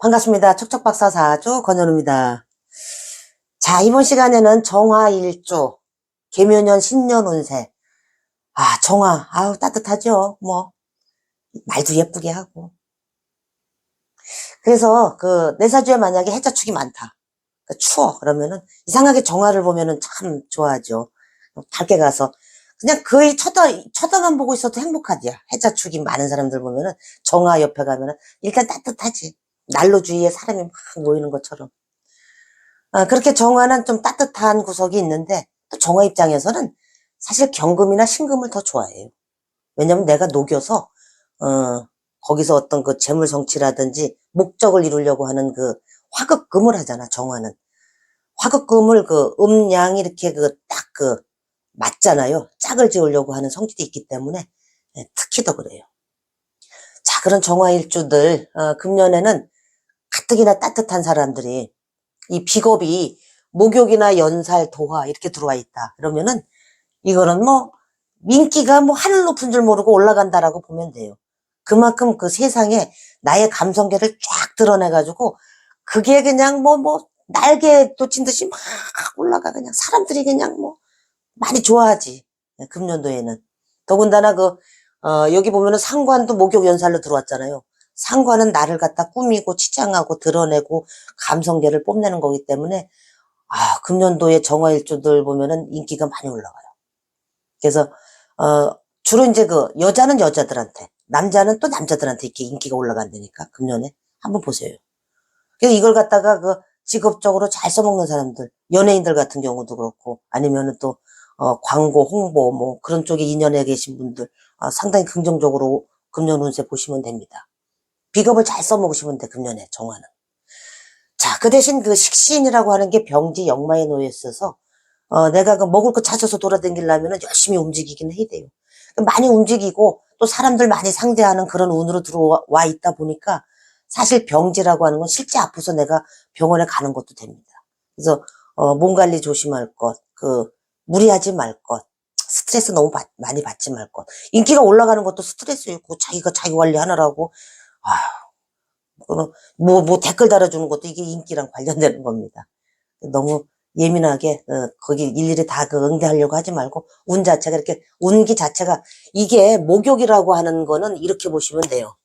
반갑습니다. 척척박사 4주 권현우입니다. 자, 이번 시간에는 정화일주, 계묘년 신년 운세. 정화. 따뜻하죠. 말도 예쁘게 하고. 그래서 내사주에 만약에 해자축이 많다. 추워. 그러면은 이상하게 정화를 보면은 참 좋아하죠. 밝게 가서 그냥 거의 쳐다만 보고 있어도 행복하지야. 해자축이 많은 사람들 보면은 정화 옆에 가면은 일단 따뜻하지. 난로 주위에 사람이 막 모이는 것처럼. 그렇게 정화는 좀 따뜻한 구석이 있는데, 또 정화 입장에서는 사실 경금이나 신금을 더 좋아해요. 왜냐면 내가 녹여서, 거기서 어떤 재물 성취라든지 목적을 이루려고 하는 화급금을 하잖아, 정화는. 화급금을 음양이 이렇게 맞잖아요. 짝을 지으려고 하는 성질이 있기 때문에, 특히 더 그래요. 자, 그런 정화일주들, 금년에는 가뜩이나 따뜻한 사람들이 이 비겁이 목욕이나 연살, 도화 이렇게 들어와 있다. 그러면은 이거는 민기가 하늘 높은 줄 모르고 올라간다라고 보면 돼요. 그만큼 세상에 나의 감성계를 쫙 드러내가지고 그게 그냥 날개 돋친 듯이 막 올라가. 그냥 사람들이 그냥 많이 좋아하지. 금년도에는. 더군다나 여기 보면은 상관도 목욕 연살로 들어왔잖아요. 상관은 나를 갖다 꾸미고 치장하고 드러내고 감성계를 뽐내는 거기 때문에 금년도에 정화일주들 보면은 인기가 많이 올라가요. 그래서 주로 이제 여자는 여자들한테, 남자는 또 남자들한테 이렇게 인기가 올라간다니까. 금년에 한번 보세요. 그래서 이걸 갖다가 직업적으로 잘 써먹는 사람들, 연예인들 같은 경우도 그렇고, 아니면은 또 광고, 홍보 그런 쪽에 인연에 계신 분들 상당히 긍정적으로 금년 운세 보시면 됩니다. 비겁을 잘 써먹으시면 돼, 금년에 정화는. 자, 그 대신 식신이라고 하는 게 병지 역마에 놓여 있어서 내가 먹을 거 찾아서 돌아다니려면 열심히 움직이긴 해야 돼요. 많이 움직이고 또 사람들 많이 상대하는 그런 운으로 들어와 있다 보니까 사실 병지라고 하는 건 실제 아파서 내가 병원에 가는 것도 됩니다. 그래서 몸 관리 조심할 것, 무리하지 말 것, 스트레스 너무 많이 받지 말 것. 인기가 올라가는 것도 스트레스였고 자기가 자기 관리하느라고 댓글 달아주는 것도 이게 인기랑 관련되는 겁니다. 너무 예민하게 거기 일일이 다 응대하려고 하지 말고 운 자체가 이렇게 운기 자체가 이게 목욕이라고 하는 거는 이렇게 보시면 돼요.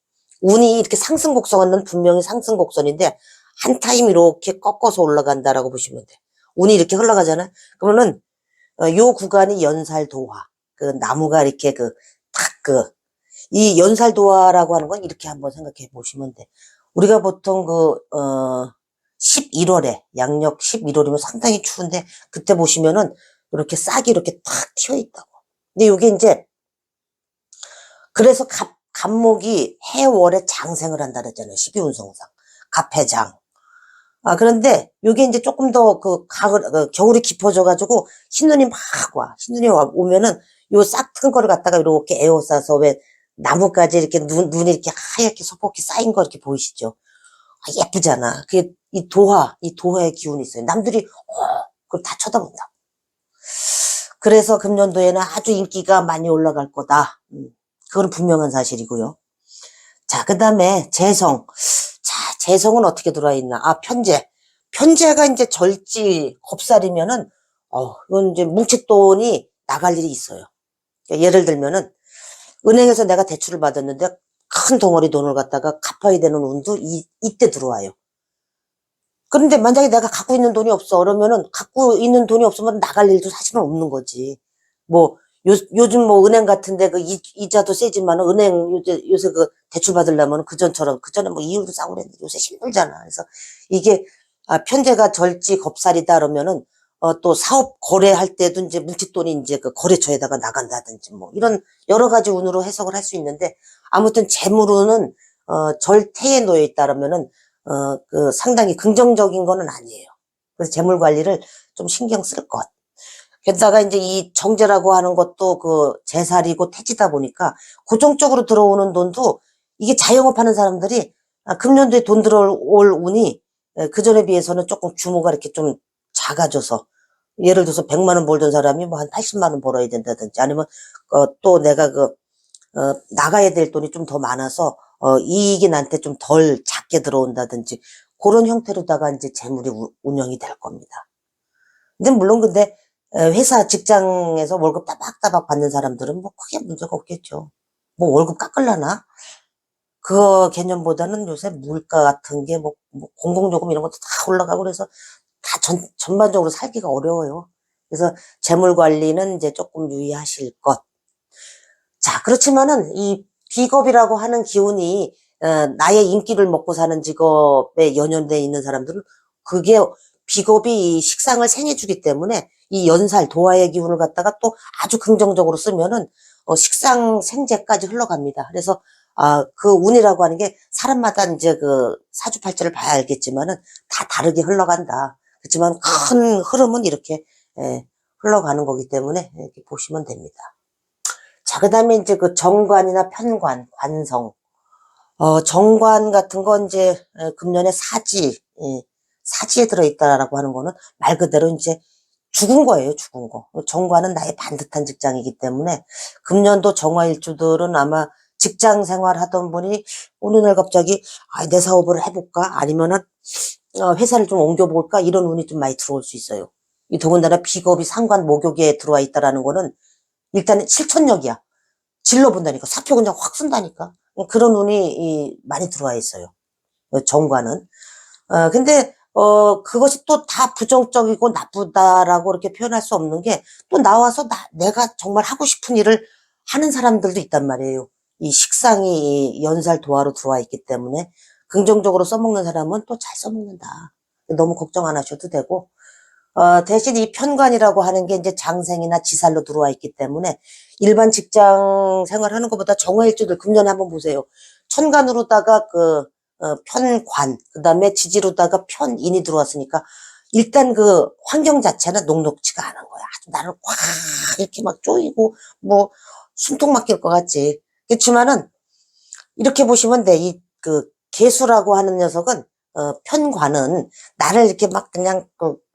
운이 이렇게 상승 곡선은 분명히 상승 곡선인데 한 타임 이렇게 꺾어서 올라간다라고 보시면 돼. 운이 이렇게 흘러가잖아요. 그러면은 요 구간이 연살도화. 나무가 이렇게 이 연살도화라고 하는 건 이렇게 한번 생각해 보시면 돼. 우리가 보통 11월에, 양력 11월이면 상당히 추운데, 그때 보시면은, 이렇게 싹이 이렇게 탁 튀어 있다고. 근데 요게 이제, 그래서 갑목이 해월에 장생을 한다 그랬잖아요. 12운성상. 갑해장. 그런데 요게 이제 조금 더 겨울이 깊어져가지고, 흰눈이 막 와. 흰눈이 오면은, 요 싹 튼 거를 갖다가 이렇게 에워싸서 왜, 나무까지 이렇게 눈이 이렇게 하얗게 소복히 쌓인 거 이렇게 보이시죠? 예쁘잖아. 그게 이 도화의 기운이 있어요. 남들이 그걸 다 쳐다본다. 그래서 금년도에는 아주 인기가 많이 올라갈 거다. 그건 분명한 사실이고요. 자, 그 다음에 재성. 자, 재성은 어떻게 들어와 있나? 편재. 편재가 이제 절지 겁살이면은 이건 이제 뭉칫돈이 나갈 일이 있어요. 그러니까 예를 들면은 은행에서 내가 대출을 받았는데 큰 덩어리 돈을 갖다가 갚아야 되는 운도 이때 들어와요. 그런데 만약에 내가 갖고 있는 돈이 없어. 그러면은 갖고 있는 돈이 없으면 나갈 일도 사실은 없는 거지. 요즘 은행 같은데 이자도 세지만 은행 요새 대출 받으려면 그전에 이율도 싸고 그랬는데 요새 힘들잖아. 그래서 이게 편제가 절지 겁살이다 그러면은 또 사업 거래할 때도 이제 뭉칫돈이 이제 거래처에다가 나간다든지 이런 여러 가지 운으로 해석을 할 수 있는데 아무튼 재물운은 절태에 놓여 있다 그러면은 상당히 긍정적인 거는 아니에요. 그래서 재물 관리를 좀 신경 쓸 것. 게다가 이제 이 정제라고 하는 것도 재살이고 태지다 보니까 고정적으로 들어오는 돈도 이게 자영업 하는 사람들이 금년도에 돈 들어올 운이 그전에 비해서는 조금 규모가 이렇게 좀 작아져서 예를 들어서 100만 원 벌던 사람이 한 80만 원 벌어야 된다든지 아니면 또 내가 나가야 될 돈이 좀 더 많아서 이익이 나한테 좀 덜 작게 들어온다든지 그런 형태로다가 이제 재물이 운영이 될 겁니다. 근데 물론 근데 회사 직장에서 월급 따박따박 받는 사람들은 뭐 크게 문제가 없겠죠. 뭐 월급 깎을라나? 그 개념보다는 요새 물가 같은 게 뭐 공공요금 이런 것도 다 올라가고 그래서 다 전반적으로 살기가 어려워요. 그래서 재물 관리는 이제 조금 유의하실 것. 자, 그렇지만은 이 비겁이라고 하는 기운이 나의 인기를 먹고 사는 직업에 연연돼 있는 사람들은 그게 비겁이 이 식상을 생해주기 때문에 이 연살 도화의 기운을 갖다가 또 아주 긍정적으로 쓰면은 식상 생재까지 흘러갑니다. 그래서 그 운이라고 하는 게 사람마다 이제 그 사주팔자를 봐야 알겠지만은 다 다르게 흘러간다. 그렇지만 큰 흐름은 이렇게 흘러가는 거기 때문에 이렇게 보시면 됩니다. 자, 그 다음에 이제 그 정관이나 편관, 관성. 정관 같은 건 이제 금년에 사지, 사지에 들어있다라고 하는 거는 말 그대로 이제 죽은 거예요, 죽은 거. 정관은 나의 반듯한 직장이기 때문에 금년도 정화일주들은 아마 직장 생활 하던 분이 어느 날 갑자기 내 사업을 해볼까? 아니면은 회사를 좀 옮겨볼까? 이런 운이 좀 많이 들어올 수 있어요. 이 더군다나 비겁이 상관 목욕에 들어와 있다라는 거는 일단은 실천력이야. 질러본다니까. 사표 그냥 확 쓴다니까. 그런 운이 많이 들어와 있어요. 정관은. 근데, 그것이 또 다 부정적이고 나쁘다라고 이렇게 표현할 수 없는 게 또 나와서 내가 정말 하고 싶은 일을 하는 사람들도 있단 말이에요. 이 식상이 연살 도화로 들어와 있기 때문에 긍정적으로 써먹는 사람은 또 잘 써먹는다. 너무 걱정 안 하셔도 되고, 대신 이 편관이라고 하는 게 이제 장생이나 지살로 들어와 있기 때문에 일반 직장 생활하는 것보다 정화일주들 금년에 한번 보세요. 천간으로다가 편관, 그 다음에 지지로다가 편인이 들어왔으니까 일단 그 환경 자체는 녹록지가 않은 거야. 아주 나를 꽉 이렇게 막 쪼이고 뭐 숨통 막힐 것 같지. 그렇지만은 이렇게 보시면 돼. 개수라고 하는 녀석은 편관은 나를 이렇게 막 그냥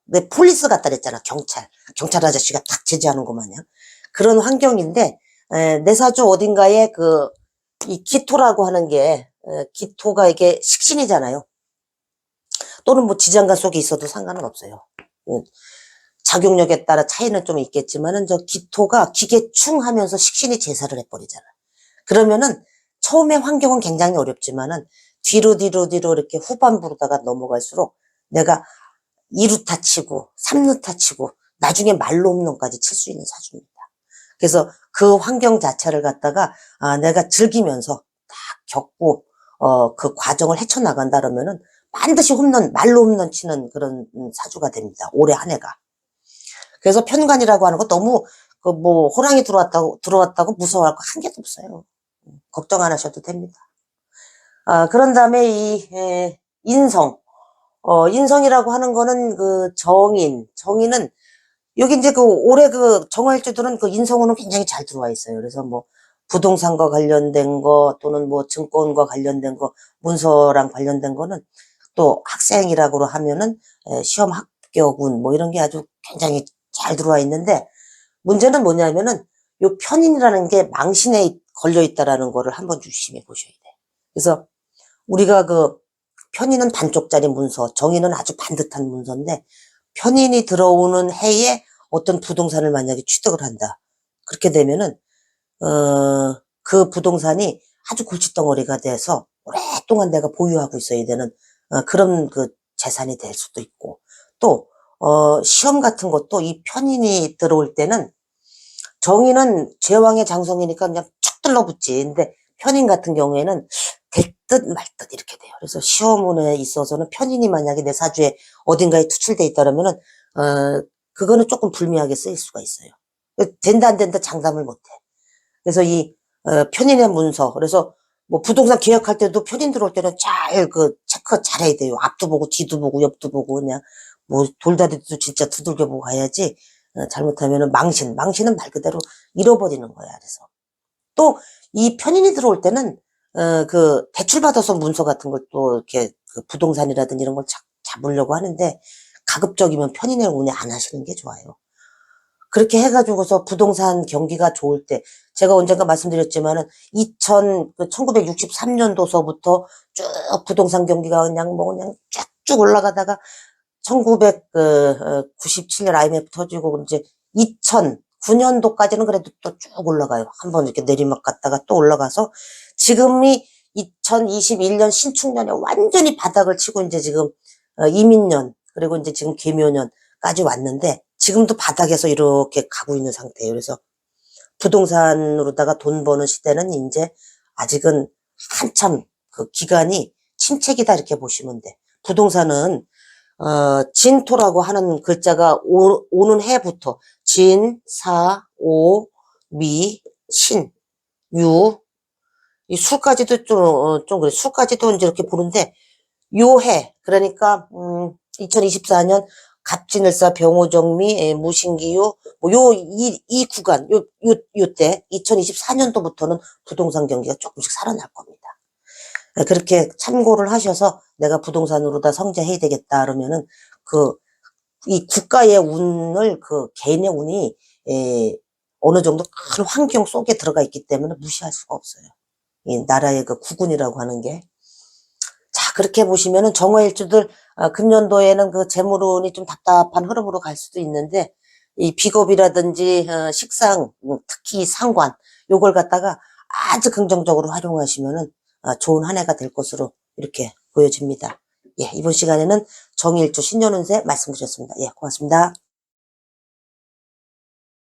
내 폴리스 같다 그랬잖아. 경찰 아저씨가 딱 제지하는 것 마냥 그런 환경인데 내 사주 어딘가에 이 기토라고 하는 게 기토가 이게 식신이잖아요. 또는 뭐 지장간 속에 있어도 상관은 없어요. 작용력에 따라 차이는 좀 있겠지만은 저 기토가 기계충하면서 식신이 제사를 해버리잖아. 그러면은 처음에 환경은 굉장히 어렵지만은 뒤로 이렇게 후반부로다가 넘어갈수록 내가 2루타 치고 3루타 치고 나중에 말로 홈런까지 칠 수 있는 사주입니다. 그래서 그 환경 자체를 갖다가 내가 즐기면서 딱 겪고 그 과정을 헤쳐나간다 그러면은 반드시 말로 홈런 치는 그런 사주가 됩니다. 올해 한 해가. 그래서 편관이라고 하는 거 너무 뭐 호랑이 들어왔다고 무서워할 거 한 개도 없어요. 걱정 안 하셔도 됩니다. 그런 다음에 인성. 인성이라고 하는 거는 정인은 여기 이제 올해 정화일주들은 인성으로는 굉장히 잘 들어와 있어요. 그래서 뭐 부동산과 관련된 거 또는 뭐 증권과 관련된 거, 문서랑 관련된 거는 또 학생이라고 하면은 시험 합격운 뭐 이런 게 아주 굉장히 잘 들어와 있는데 문제는 뭐냐면은 요 편인이라는 게 망신에 걸려 있다라는 거를 한번 유심히 보셔야 돼. 그래서 우리가 편인은 반쪽짜리 문서, 정인은 아주 반듯한 문서인데 편인이 들어오는 해에 어떤 부동산을 만약에 취득을 한다. 그렇게 되면은 그 부동산이 아주 골칫덩어리가 돼서 오랫동안 내가 보유하고 있어야 되는 그런 재산이 될 수도 있고 또 시험 같은 것도 이 편인이 들어올 때는 정인은 제왕의 장성이니까 그냥 쭉 들러붙지. 근데 편인 같은 경우에는 될 듯 말 듯 이렇게 돼요. 그래서 시험운에 있어서는 편인이 만약에 내 사주에 어딘가에 투출돼 있다라면은 그거는 조금 불미하게 쓰일 수가 있어요. 된다 안 된다 장담을 못해. 그래서 이 편인의 문서, 그래서 뭐 부동산 계약할 때도 편인 들어올 때는 잘 체크 잘해야 돼요. 앞도 보고 뒤도 보고 옆도 보고 그냥 뭐 돌다리도 진짜 두들겨 보고 가야지. 잘못하면은 망신은 말 그대로 잃어버리는 거야. 그래서 또 이 편인이 들어올 때는 대출 받아서 문서 같은 걸 또 이렇게 부동산이라든지 이런 걸 잡으려고 하는데 가급적이면 편인을 운에 안 하시는 게 좋아요. 그렇게 해가지고서 부동산 경기가 좋을 때, 제가 언젠가 말씀드렸지만은, 1963년도서부터 쭉 부동산 경기가 그냥 쭉쭉 올라가다가, 1997년 IMF 터지고, 이제 2009년도까지는 그래도 또 쭉 올라가요. 한번 이렇게 내리막 갔다가 또 올라가서, 지금이 2021년 신축년에 완전히 바닥을 치고, 이제 지금, 이민년, 그리고 이제 지금 개묘년까지 왔는데, 지금도 바닥에서 이렇게 가고 있는 상태예요. 그래서 부동산으로다가 돈 버는 시대는 이제 아직은 한참 그 기간이 침체기다 이렇게 보시면 돼. 부동산은 진토라고 하는 글자가 오는 해부터 진, 사, 오, 미, 신, 유, 이 수까지도 좀 그래. 수까지도 이제 이렇게 보는데 요 해, 그러니까 2024년 갑진을사 병호정미 무신기유 이 구간 요때 2024년도부터는 부동산 경기가 조금씩 살아날 겁니다. 그렇게 참고를 하셔서 내가 부동산으로 다 성장해야 되겠다 그러면은 이 국가의 운을 개인의 운이 어느 정도 큰 환경 속에 들어가 있기 때문에 무시할 수가 없어요. 이 나라의 국운이라고 하는 게. 자, 그렇게 보시면은 정화일주들, 금년도에는 재물운이 좀 답답한 흐름으로 갈 수도 있는데, 이 비겁이라든지, 식상, 특히 상관, 요걸 갖다가 아주 긍정적으로 활용하시면은, 좋은 한 해가 될 것으로 이렇게 보여집니다. 예, 이번 시간에는 정일주 신년운세 말씀 드렸습니다. 예, 고맙습니다.